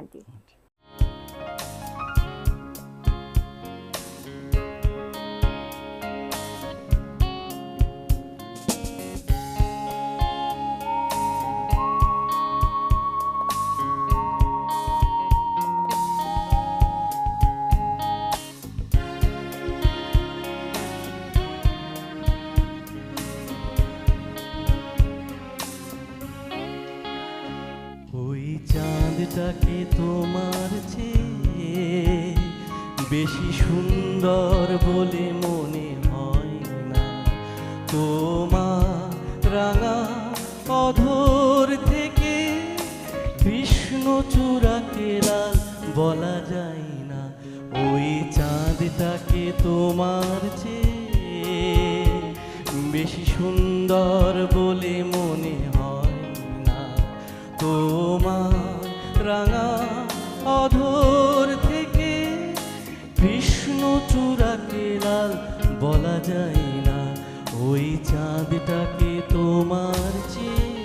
গানটি। চাঁদটাকে তোমার চেয়ে বেশি সুন্দর বলে মনে হয় না। তোমার রাঙা অধর থেকে কৃষ্ণচূড়াকে লাল বলা যায় না। ওই চাঁদটাকে তোমার চেয়ে বেশি সুন্দর বলে মনে হয় না। তোমার রাঙা অধর থেকে কৃষ্ণচূড়াকে লাল বলা যায় না। ওই চাঁদটাকে তোমার চেয়ে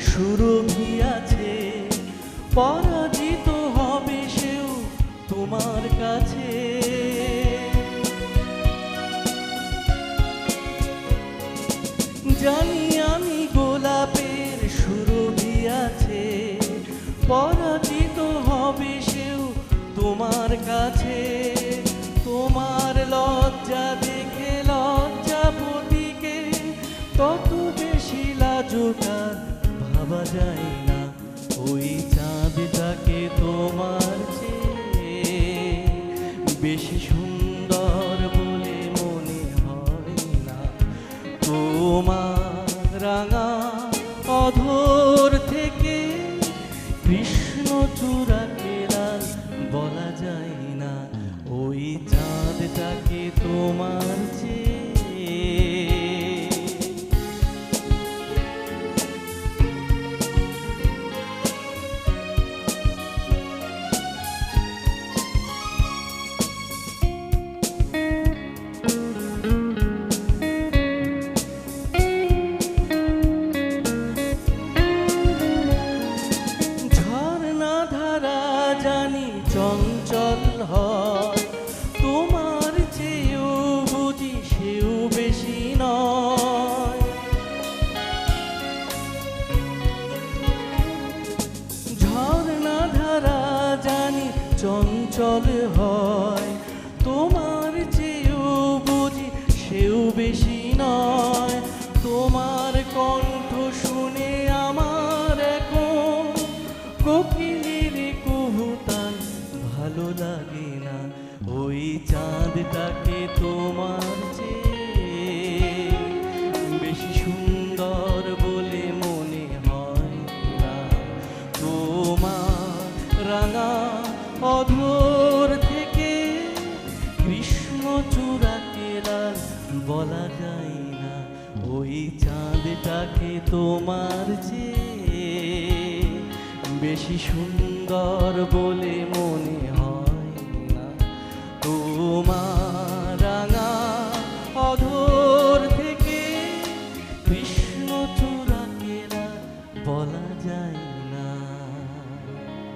সুরভি আছে, পরাজিত হবে সেও তোমার কাছে। জানি আমি গোলাপের সুরভি আছে, পরাজিত হবে সেও তোমার কাছে। তোমার লজ্জা দেখে লজ্জাপতিকে তত বেশি লাজুকার ভাবা যায় না। ওই চাঁদটাকে তোমার চেয়ে বেশি সুন্দর বলে মনে হয় না। তোমার রাঙা অধর থেকে কৃষ্ণচূড়াকে লাল বলা যায় না। ওই চাঁদটাকে তোমার চেয়ে চঞ্চল হয়, তোমার চেয়েও বুঝি সেও বেশি নয়। ঝর্ণা ধারা জানি চঞ্চল হয়, তোমার চেয়েও বুঝি সেও বেশি নয়। তোমার কণ্ঠ শুনে আমার এখন কোকিলের কুহুতান ভালো লাগে না। ওই চাঁদটাকে তোমার চেয়ে বেশি সুন্দর বলে মনে হয় না। তোমার রাঙা অধর থেকে কৃষ্ণচূড়াকে লাল বলা যায় না। ওই চাঁদটাকে তোমার চেয়ে বেশি সুন্দর বলে মনে হয় না। তোমার রাঙা অধর থেকে কৃষ্ণচূড়াকে লাল বলা যায় না।